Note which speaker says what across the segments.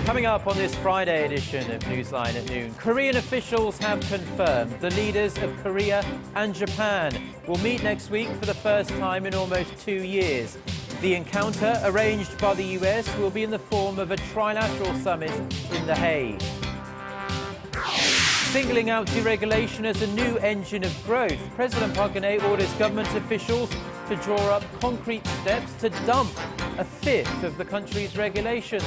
Speaker 1: Coming up on this Friday edition of Newsline at noon, Korean officials have confirmed the leaders of Korea and Japan will meet next week for the first time in almost 2 years. The encounter, arranged by the US, will be in the form of a trilateral summit in The Hague. Singling out deregulation as a new engine of growth, President Park Geun-hye orders government officials to draw up concrete steps to dump a fifth of the country's regulations.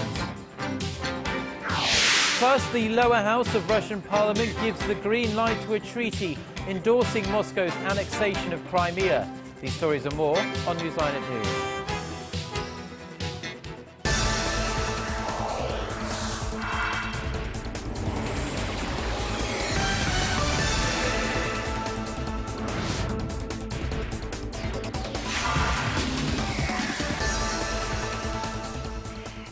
Speaker 1: Plus, the lower house of Russian parliament gives the green light to a treaty endorsing Moscow's annexation of Crimea. These stories and more on Newsline at noon.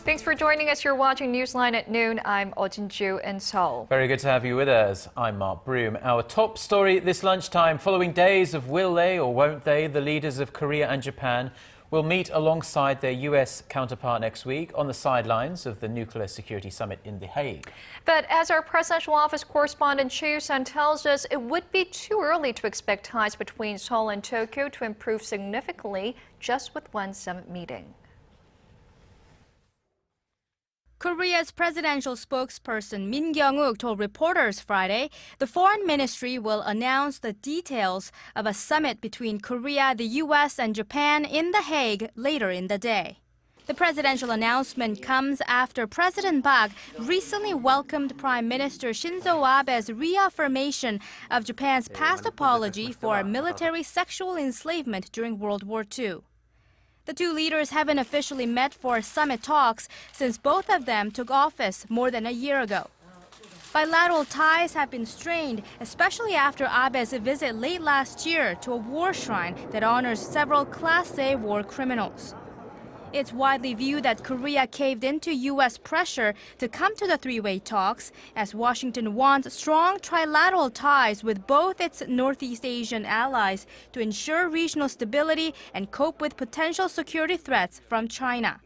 Speaker 2: Thanks for joining us. You're watching Newsline at noon. I'm Oh Jin-ju in Seoul.
Speaker 1: Very good to have you with us. I'm Mark Broom. Our top story this lunchtime: following days of will they or won't they, the leaders of Korea and Japan will meet alongside their US counterpart next week on the sidelines of the Nuclear Security Summit in The Hague.
Speaker 2: But as our presidential office correspondent Choi You-sun tells us, it would be too early to expect ties between Seoul and Tokyo to improve significantly just with one summit meeting.
Speaker 3: Korea's presidential spokesperson Min Kyung-wook told reporters Friday the foreign ministry will announce the details of a summit between Korea, the US, and Japan in The Hague later in the day. The presidential announcement comes after President Park recently welcomed Prime Minister Shinzo Abe's reaffirmation of Japan's past apology for military sexual enslavement during World War II. The two leaders haven't officially met for summit talks since both of them took office more than a year ago. Bilateral ties have been strained, especially after Abe's visit late last year to a war shrine that honors several Class A war criminals. It's widely viewed that Korea caved into U.S. pressure to come to the three-way talks, as Washington wants strong trilateral ties with both its Northeast Asian allies to ensure regional stability and cope with potential security threats from China.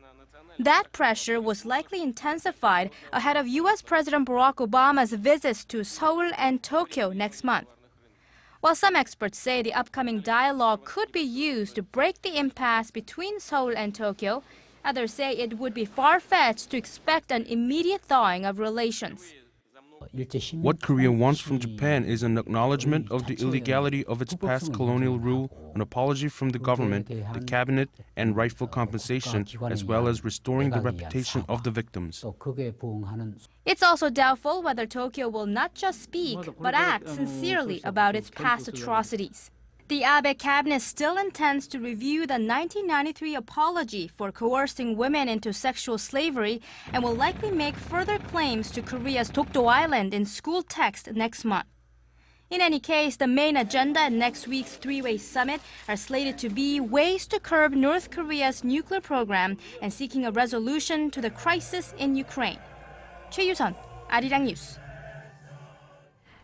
Speaker 3: That pressure was likely intensified ahead of U.S. President Barack Obama's visits to Seoul and Tokyo next month. While some experts say the upcoming dialogue could be used to break the impasse between Seoul and Tokyo, others say it would be far-fetched to expect an immediate thawing of relations.
Speaker 4: What Korea wants from Japan is an acknowledgement of the illegality of its past colonial rule, an apology from the government, the cabinet, and rightful compensation, as well as restoring the reputation of the victims.
Speaker 3: It's also doubtful whether Tokyo will not just speak, but act sincerely about its past atrocities. The Abe cabinet still intends to review the 1993 apology for coercing women into sexual slavery and will likely make further claims to Korea's Dokdo Island in school text next month. In any case, the main agenda at next week's three-way summit are slated to be ways to curb North Korea's nuclear program and seeking a resolution to the crisis in Ukraine. Choi You-sun, Arirang News.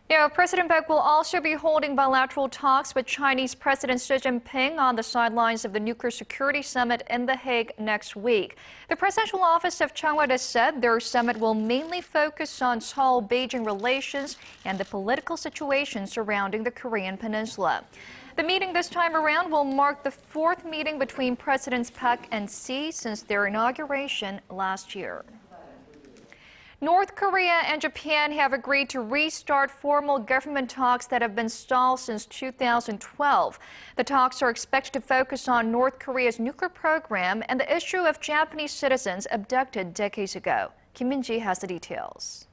Speaker 2: Now, President Park will also be holding bilateral talks with Chinese President Xi Jinping on the sidelines of the Nuclear Security Summit in The Hague next week. The presidential office of Changwon said their summit will mainly focus on Seoul-Beijing relations and the political situation surrounding the Korean Peninsula. The meeting this time around will mark the fourth meeting between Presidents Park and Xi since their inauguration last year. North Korea and Japan have agreed to restart formal government talks that have been stalled since 2012. The talks are expected to focus on North Korea's nuclear program and the issue of Japanese citizens abducted decades ago. Kim Min-ji has the details.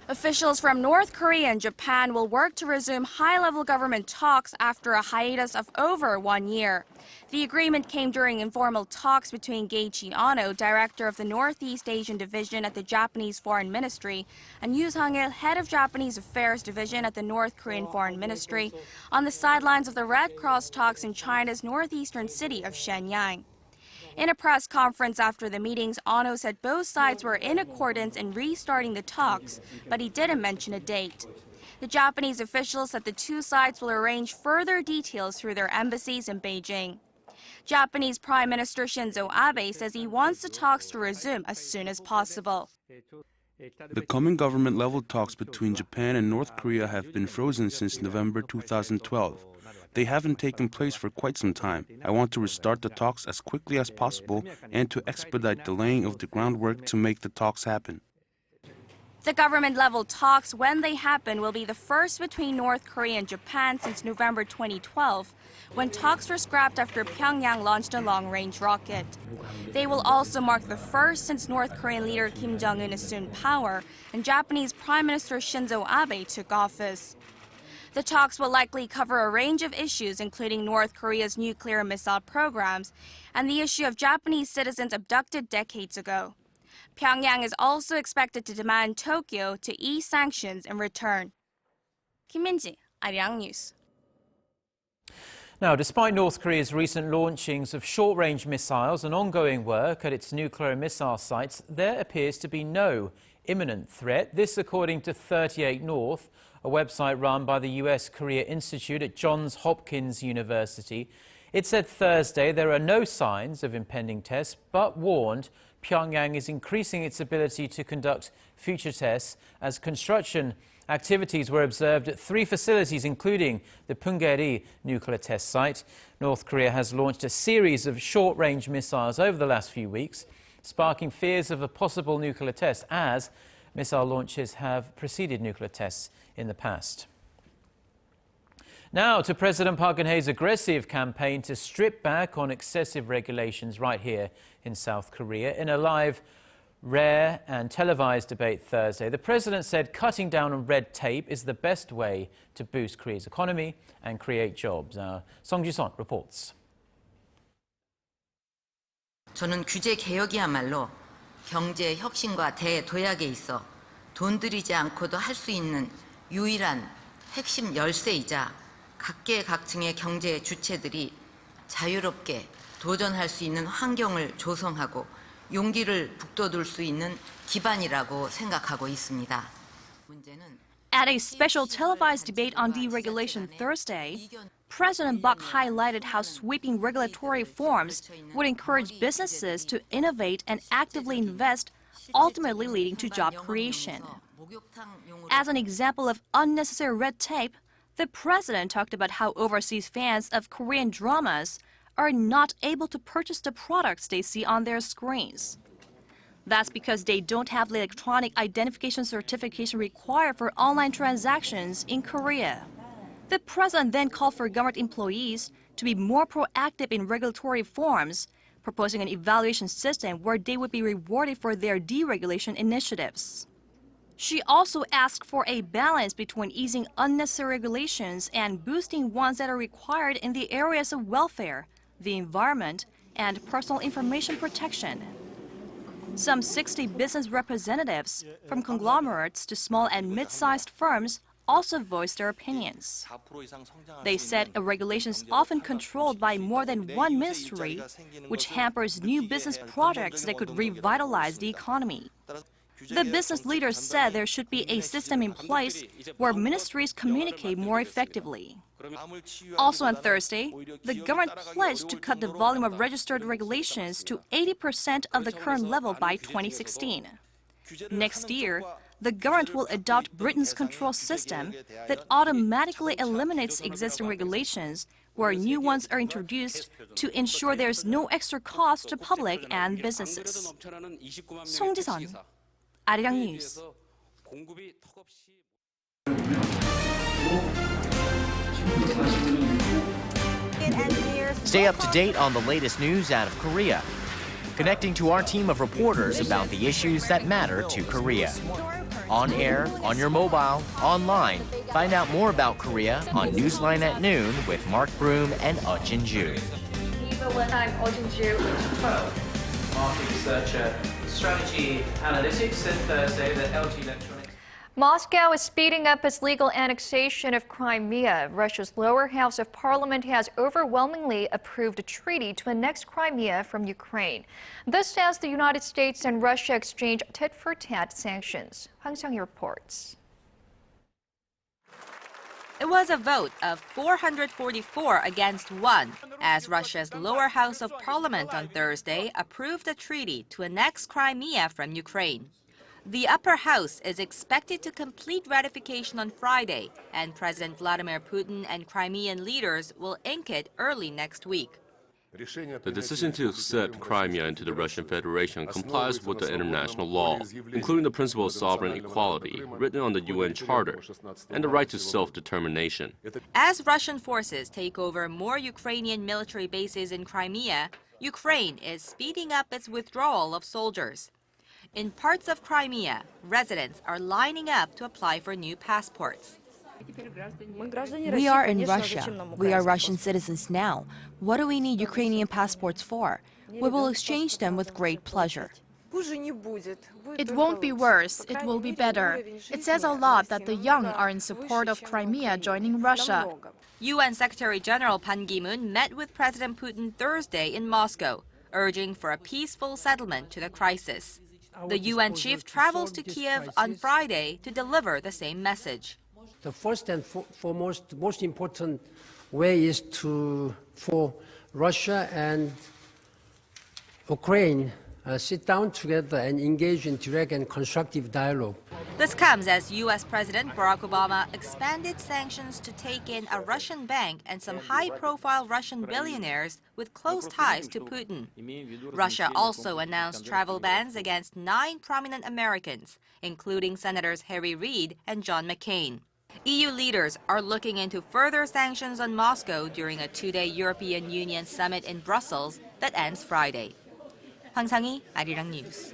Speaker 5: Officials from North Korea and Japan will work to resume high-level government talks after a hiatus of over 1 year. The agreement came during informal talks between Keiichi Ono, director of the Northeast Asian Division at the Japanese Foreign Ministry, and Yoo Sung-il, head of Japanese Affairs Division at the North Korean Foreign Ministry, on the sidelines of the Red Cross talks in China's northeastern city of Shenyang. In a press conference after the meetings, Ono said both sides were in accordance in restarting the talks, but he didn't mention a date. The Japanese officials said the two sides will arrange further details through their embassies in Beijing. Japanese Prime Minister Shinzo Abe says he wants the talks to resume as soon as possible.
Speaker 4: The coming government-level talks between Japan and North Korea have been frozen since November 2012. They haven't taken place for quite some time. I want to restart the talks as quickly as possible and to expedite the laying of the groundwork to make the talks happen.
Speaker 5: The government-level talks, when they happen, will be the first between North Korea and Japan since November 2012, when talks were scrapped after Pyongyang launched a long-range rocket. They will also mark the first since North Korean leader Kim Jong-un assumed power and Japanese Prime Minister Shinzo Abe took office. The talks will likely cover a range of issues, including North Korea's nuclear missile programs and the issue of Japanese citizens abducted decades ago. Pyongyang is also expected to demand Tokyo to ease sanctions in return. Kim Min-ji, Arirang News.
Speaker 1: Now, despite North Korea's recent launchings of short-range missiles and ongoing work at its nuclear missile sites, there appears to be no imminent threat. This according to 38 North, a website run by the US Korea Institute at Johns Hopkins University. It said Thursday there are no signs of impending tests, but warned Pyongyang is increasing its ability to conduct future tests as construction activities were observed at 3 facilities, including the Punggye-ri nuclear test site. North Korea has launched a series of short-range missiles over the last few weeks, sparking fears of a possible nuclear test, as missile launches have preceded nuclear tests in the past. Now to President Park Geun-hye's aggressive campaign to strip back on excessive regulations right here in South Korea. In a live, rare and televised debate Thursday, the president said cutting down on red tape is the best way to boost Korea's economy and create jobs. Song Ji-sun reports.
Speaker 6: 저는 규제 개혁이야말로 경제 혁신과 대도약에 있어 돈 들이지 않고도 할 수 있는 유일한 핵심 열쇠이자 각계각층의 경제 주체들이 자유롭게 도전할 수 있는 환경을 조성하고 용기를 북돋을 수 있는 기반이라고 생각하고 있습니다.
Speaker 5: At a special televised debate on deregulation Thursday, President Park highlighted how sweeping regulatory reforms would encourage businesses to innovate and actively invest, ultimately leading to job creation. As an example of unnecessary red tape, the president talked about how overseas fans of Korean dramas are not able to purchase the products they see on their screens. That's because they don't have the electronic identification certification required for online transactions in Korea. The president then called for government employees to be more proactive in regulatory reforms, proposing an evaluation system where they would be rewarded for their deregulation initiatives. She also asked for a balance between easing unnecessary regulations and boosting ones that are required in the areas of welfare, the environment, and personal information protection. Some 60 business representatives, from conglomerates to small and mid-sized firms, also voiced their opinions. They said a regulation is often controlled by more than one ministry, which hampers new business projects that could revitalize the economy. The business leaders said there should be a system in place where ministries communicate more effectively. Also on Thursday, the government pledged to cut the volume of registered regulations to 80% of the current level by 2016. Next year, the government will adopt Britain's control system that automatically eliminates existing regulations where new ones are introduced to ensure there's no extra cost to public and businesses. Song Ji-sun, Arirang News.
Speaker 7: Stay up to date on the latest news out of Korea, connecting to our team of reporters about the issues that matter to Korea. On air, on your mobile, online. Find out more about Korea on Newsline at noon with Mark Broom and Jin-ju.
Speaker 1: Market researcher, strategy analytics, said Thursday that LG Electronics.
Speaker 2: Moscow is speeding up its legal annexation of Crimea. Russia's lower house of parliament has overwhelmingly approved a treaty to annex Crimea from Ukraine. This as the United States and Russia exchange tit-for-tat sanctions. Hwang Seong-hee reports.
Speaker 8: It was a vote of 444 against 1, as Russia's lower house of parliament on Thursday approved a treaty to annex Crimea from Ukraine. The upper house is expected to complete ratification on Friday, and President Vladimir Putin and Crimean leaders will ink it early next week.
Speaker 9: The decision to accept Crimea into the Russian Federation complies with the international law, including the principle of sovereign equality written on the UN Charter and the right to self-determination.
Speaker 8: As Russian forces take over more Ukrainian military bases in Crimea, Ukraine is speeding up its withdrawal of soldiers. In parts of Crimea, residents are lining up to apply for new passports.
Speaker 10: We are in Russia. We are Russian citizens now. What do we need Ukrainian passports for? We will exchange them with great pleasure.
Speaker 11: It won't be worse, it will be better. It says a lot that the young are in support of Crimea joining Russia.
Speaker 8: UN Secretary General Ban Ki-moon met with President Putin Thursday in Moscow, urging for a peaceful settlement to the crisis. The UN chief travels to Kiev on Friday to deliver the same message.
Speaker 12: The first and foremost, most important way is for Russia and Ukraine sit down together and engage in direct and constructive dialogue.
Speaker 8: This comes as U.S. President Barack Obama expanded sanctions to take in a Russian bank and some high-profile Russian billionaires with close ties to Putin. Russia also announced travel bans against 9 prominent Americans, including Senators Harry Reid and John McCain. EU leaders are looking into further sanctions on Moscow during a 2-day European Union summit in Brussels that ends Friday. 황상희, Arirang News.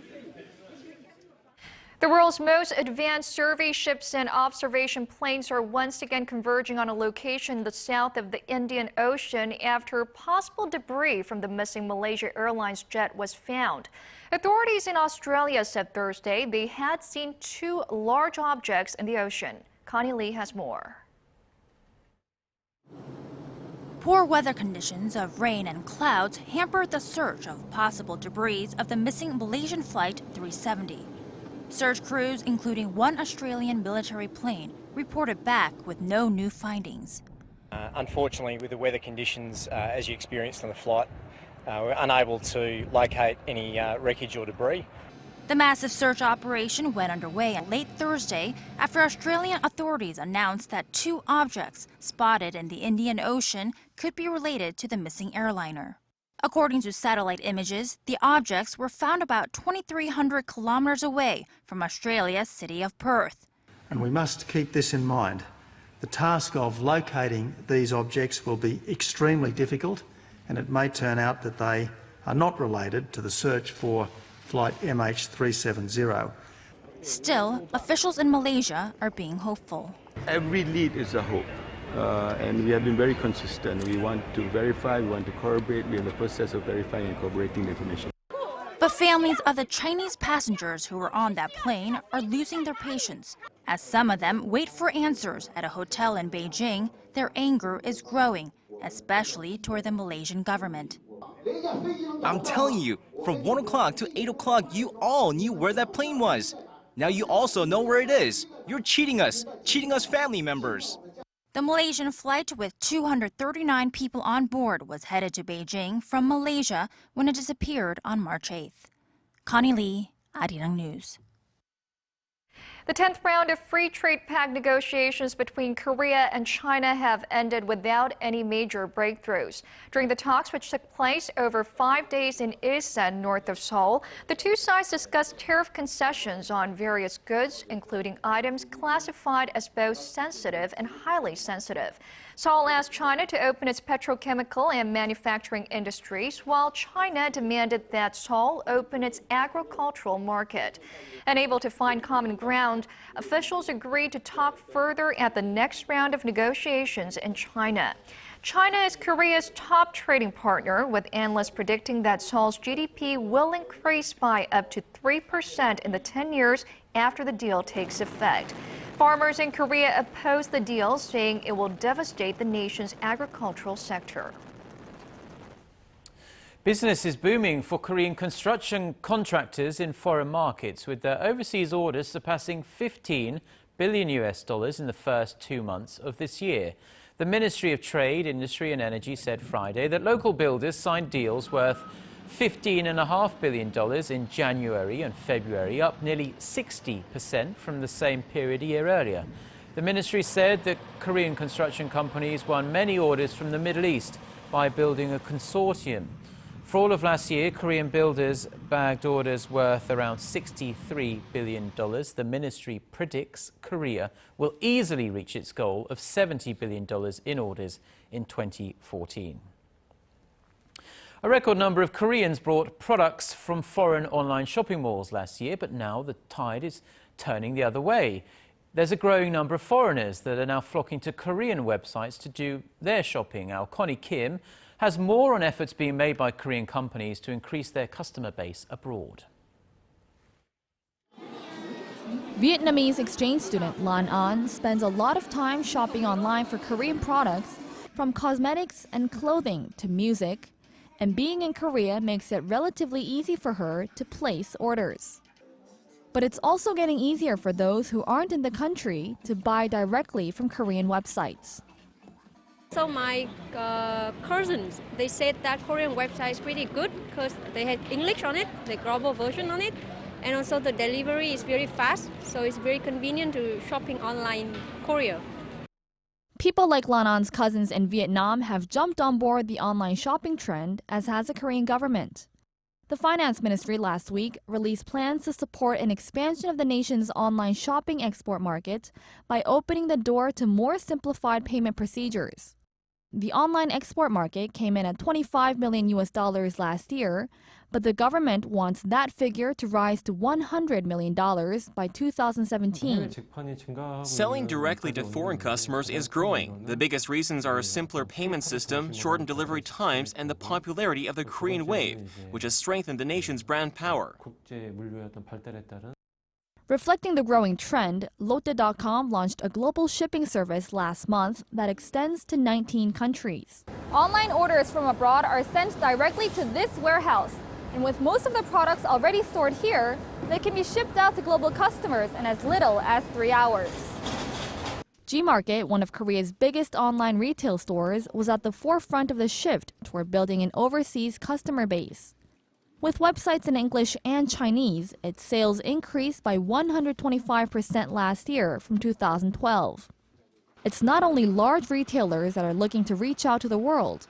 Speaker 2: The world's most advanced survey ships and observation planes are once again converging on a location in the south of the Indian Ocean after possible debris from the missing Malaysia Airlines jet was found. Authorities in Australia said Thursday they had seen 2 large objects in the ocean. Connie Lee has more.
Speaker 13: Poor weather conditions of rain and clouds hampered the search of possible debris of the missing Malaysian Flight 370. Search crews, including 1 Australian military plane, reported back with no new findings.
Speaker 14: Unfortunately, with the weather conditions as you experienced on the flight, we're unable to locate any wreckage or debris.
Speaker 13: The massive search operation went underway late Thursday after Australian authorities announced that 2 objects spotted in the Indian Ocean could be related to the missing airliner. According to satellite images, the objects were found about 2,300 kilometers away from Australia's city of Perth.
Speaker 15: And we must keep this in mind. The task of locating these objects will be extremely difficult, and it may turn out that they are not related to the search for Flight MH370.
Speaker 13: Still, officials in Malaysia are being hopeful.
Speaker 16: Every lead is a hope, and we have been very consistent. We want to verify, we want to corroborate. We are in the process of verifying and corroborating the information.
Speaker 13: But families of the Chinese passengers who were on that plane are losing their patience. As some of them wait for answers at a hotel in Beijing, their anger is growing, especially toward the Malaysian government.
Speaker 7: I'm telling you, from 1 o'clock to 8 o'clock, you all knew where that plane was. Now you also know where it is. You're cheating us family members.
Speaker 13: The Malaysian flight with 239 people on board was headed to Beijing from Malaysia when it disappeared on March 8th. Connie Lee, Arirang News.
Speaker 2: The 10th round of free trade pact negotiations between Korea and China have ended without any major breakthroughs. During the talks, which took place over 5 days in Ilsan, north of Seoul, the 2 sides discussed tariff concessions on various goods, including items classified as both sensitive and highly sensitive. Seoul asked China to open its petrochemical and manufacturing industries, while China demanded that Seoul open its agricultural market. Unable to find common ground, officials agreed to talk further at the next round of negotiations in China. China is Korea's top trading partner, with analysts predicting that Seoul's GDP will increase by up to 3% in the 10 years after the deal takes effect. Farmers in Korea oppose the deal, saying it will devastate the nation's agricultural sector.
Speaker 1: Business is booming for Korean construction contractors in foreign markets, with their overseas orders surpassing $15 billion in the first 2 months of this year. The Ministry of Trade, Industry and Energy said Friday that local builders signed deals worth $15.5 billion in January and February, up nearly 60% from the same period a year earlier. The ministry said that Korean construction companies won many orders from the Middle East by building a consortium. For all of last year, Korean builders bagged orders worth around $63 billion. The ministry predicts Korea will easily reach its goal of $70 billion in orders in 2014. A record number of Koreans bought products from foreign online shopping malls last year, but now the tide is turning the other way. There's a growing number of foreigners that are now flocking to Korean websites to do their shopping. Our Connie Kim has more on efforts being made by Korean companies to increase their customer base abroad.
Speaker 17: Vietnamese exchange student Lan An spends a lot of time shopping online for Korean products, from cosmetics and clothing to music. And being in Korea makes it relatively easy for her to place orders. But it's also getting easier for those who aren't in the country to buy directly from Korean websites.
Speaker 18: So my cousins, they said that Korean website is pretty good because they had English on it, the global version on it, and also the delivery is very fast, so it's very convenient to shopping online in Korea.
Speaker 17: People like Lan An's cousins in Vietnam have jumped on board the online shopping trend, as has the Korean government. The finance ministry last week released plans to support an expansion of the nation's online shopping export market by opening the door to more simplified payment procedures. The online export market came in at $25 million last year, but the government wants that figure to rise to $100 million by 2017.
Speaker 19: Selling directly to foreign customers is growing. The biggest reasons are a simpler payment system, shortened delivery times, and the popularity of the Korean wave, which has strengthened the nation's brand power.
Speaker 17: Reflecting the growing trend, Lotte.com launched a global shipping service last month that extends to 19 countries. Online orders from abroad are sent directly to this warehouse. And with most of the products already stored here, they can be shipped out to global customers in as little as 3 hours. Gmarket, one of Korea's biggest online retail stores, was at the forefront of the shift toward building an overseas customer base. With websites in English and Chinese, its sales increased by 125% last year from 2012. It's not only large retailers that are looking to reach out to the world.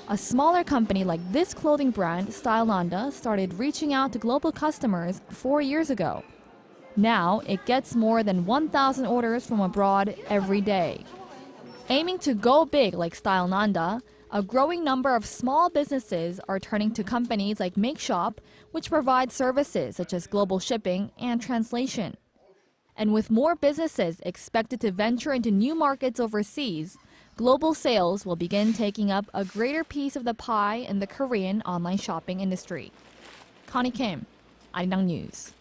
Speaker 17: A smaller company like this clothing brand, Stylenanda, started reaching out to global customers 4 years ago. Now, it gets more than 1,000 orders from abroad every day. Aiming to go big like Stylenanda, a growing number of small businesses are turning to companies like MakeShop, which provide services such as global shipping and translation. And with more businesses expected to venture into new markets overseas, global sales will begin taking up a greater piece of the pie in the Korean online shopping industry. Connie Kim, Arirang News.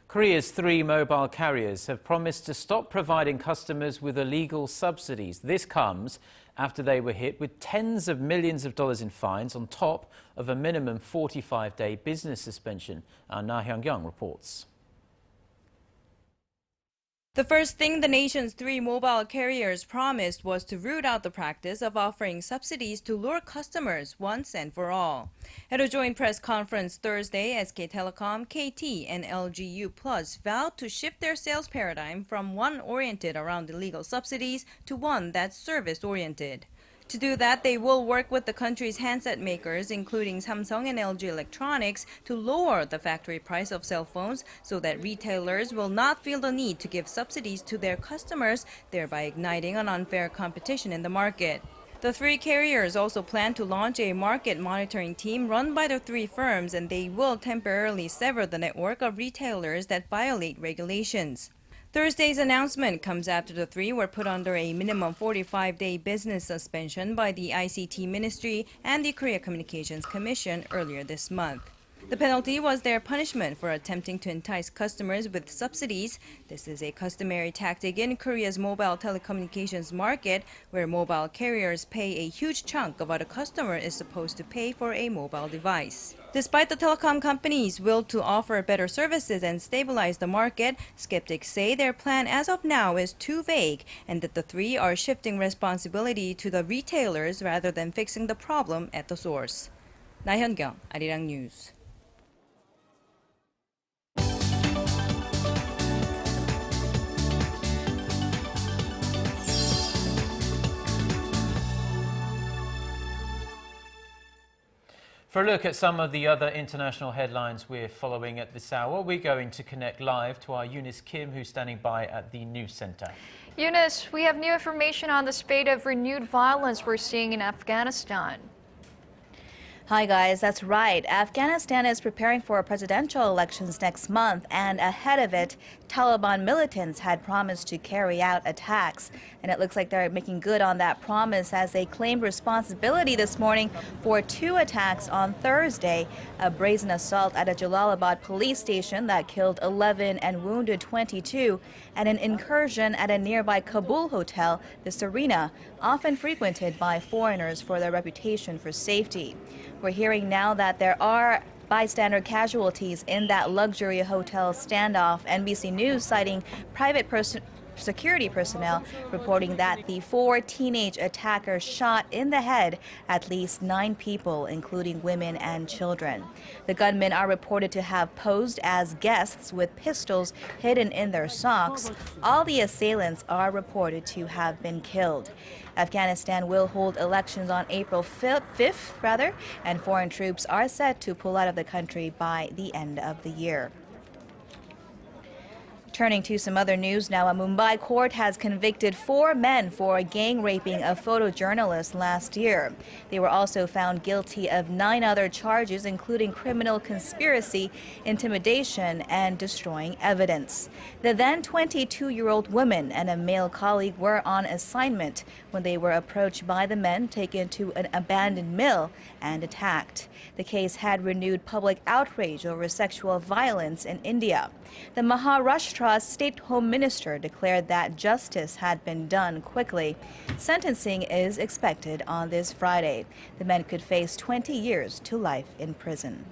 Speaker 1: Korea's 3 mobile carriers have promised to stop providing customers with illegal subsidies. This comes after they were hit with tens of millions of dollars in fines on top of a minimum 45-day business suspension. Our Na Hyung-young reports.
Speaker 20: The first thing the nation's 3 mobile carriers promised was to root out the practice of offering subsidies to lure customers once and for all. At a joint press conference Thursday, SK Telecom, KT, and LGU Plus vowed to shift their sales paradigm from one oriented around illegal subsidies to one that's service-oriented. To do that, they will work with the country's handset makers, including Samsung and LG Electronics, to lower the factory price of cell phones so that retailers will not feel the need to give subsidies to their customers, thereby igniting an unfair competition in the market. The 3 carriers also plan to launch a market monitoring team run by the 3 firms, and they will temporarily sever the network of retailers that violate regulations. Thursday's announcement comes after the 3 were put under a minimum 45-day business suspension by the ICT Ministry and the Korea Communications Commission earlier this month. The penalty was their punishment for attempting to entice customers with subsidies. This is a customary tactic in Korea's mobile telecommunications market, where mobile carriers pay a huge chunk of what a customer is supposed to pay for a mobile device. Despite the telecom companies' will to offer better services and stabilize the market, skeptics say their plan as of now is too vague and that the three are shifting responsibility to the retailers rather than fixing the problem at the source. 나현경, Arirang News.
Speaker 1: For a look at some of the other international headlines we're following at this hour, we're going to connect live to our Eunice Kim, who's standing by at the News Center.
Speaker 2: Eunice, we have new information on the spate of renewed violence we're seeing in Afghanistan.
Speaker 21: Hi guys, that's right. Afghanistan is preparing for presidential elections next month, and ahead of it, Taliban militants had promised to carry out attacks. And it looks like they're making good on that promise as they claimed responsibility this morning for 2 attacks on Thursday. A brazen assault at a Jalalabad police station that killed 11 and wounded 22, and an incursion at a nearby Kabul hotel, the Serena, often frequented by foreigners for their reputation for safety. We're hearing now that there are bystander casualties in that luxury hotel standoff. NBC News citing private security personnel reporting that the 4 teenage attackers shot in the head at least 9 people, including women and children. The gunmen are reported to have posed as guests with pistols hidden in their socks. All the assailants are reported to have been killed. Afghanistan will hold elections on April 5th, and foreign troops are set to pull out of the country by the end of the year. Turning to some other news now, a Mumbai court has convicted 4 men for gang raping a photojournalist last year. They were also found guilty of 9 other charges, including criminal conspiracy, intimidation, and destroying evidence. The then 22-year-old woman and a male colleague were on assignment when they were approached by the men, taken to an abandoned mill, and attacked. The case had renewed public outrage over sexual violence in India. The Maharashtra State Home Minister declared that justice had been done quickly. Sentencing is expected on this Friday. The men could face 20 years to life in prison.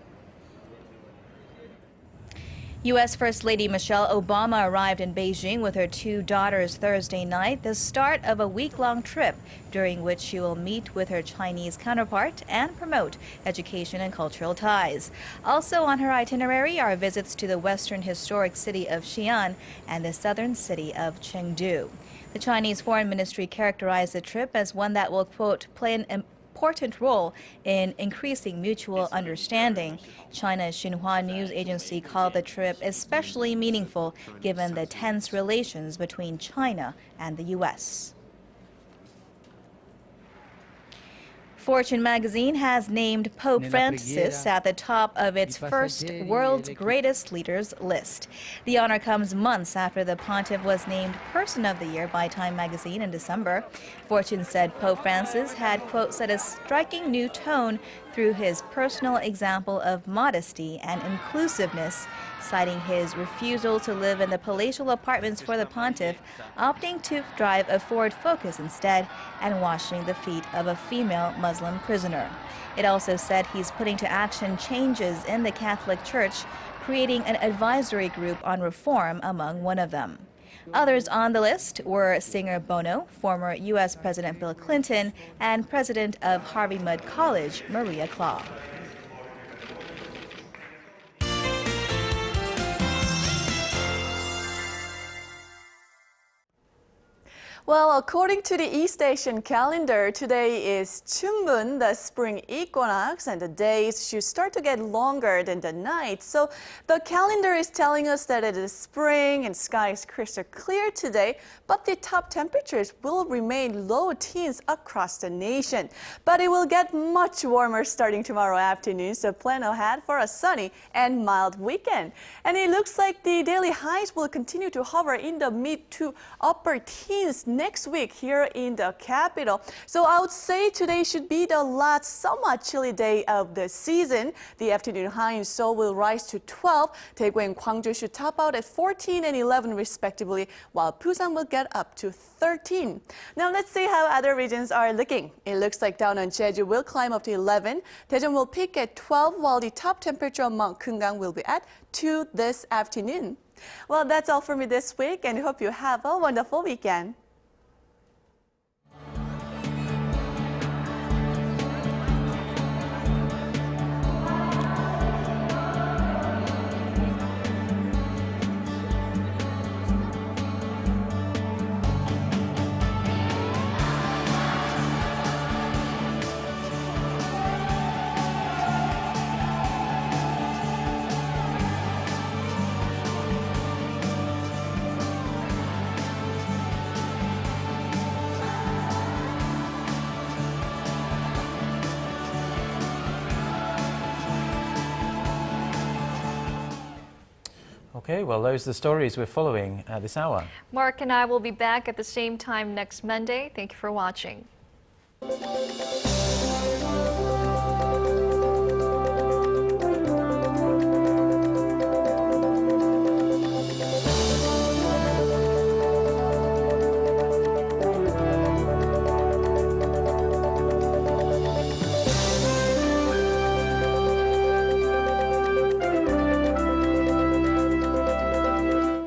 Speaker 21: U.S. First Lady Michelle Obama arrived in Beijing with her 2 daughters Thursday night, the start of a week-long trip during which she will meet with her Chinese counterpart and promote education and cultural ties. Also on her itinerary are visits to the western historic city of Xi'an and the southern city of Chengdu. The Chinese Foreign Ministry characterized the trip as one that will, quote, play an important role in increasing mutual understanding. China's Xinhua news agency called the trip especially meaningful given the tense relations between China and the U.S. Fortune magazine has named Pope Francis at the top of its first World's Greatest Leaders list. The honor comes months after the pontiff was named Person of the Year by Time magazine in December. Fortune said Pope Francis had, quote, set a striking new tone through his personal example of modesty and inclusiveness, citing his refusal to live in the palatial apartments for the pontiff, opting to drive a Ford Focus instead, and washing the feet of a female Muslim prisoner. It also said he's putting to action changes in the Catholic Church, creating an advisory group on reform among one of them. Others on the list were singer Bono, former U.S. President Bill Clinton, and president of Harvey Mudd College, Maria Klaw.
Speaker 22: Well, according to the East Asian calendar, today is Chunmun, the spring equinox, and the days should start to get longer than the nights. So the calendar is telling us that it is spring and sky is crystal clear today, but the top temperatures will remain low teens across the nation. But it will get much warmer starting tomorrow afternoon, so plan ahead for a sunny and mild weekend. And it looks like the daily highs will continue to hover in the mid to upper teens next week here in the capital. So I would say today should be the last somewhat chilly day of the season. The afternoon high in Seoul will rise to 12. Daegu and Gwangju should top out at 14 and 11 respectively, while Busan will get up to 13. Now let's see how other regions are looking. It looks like down on Jeju will climb up to 11. Daejeon will peak at 12, while the top temperature on Mount Kumgang will be at 2 this afternoon. Well, that's all for me this week, and I hope you have a wonderful weekend.
Speaker 1: Okay, well, those are the stories we're following at this hour.
Speaker 2: Mark and I will be back at the same time next Monday. Thank you for watching.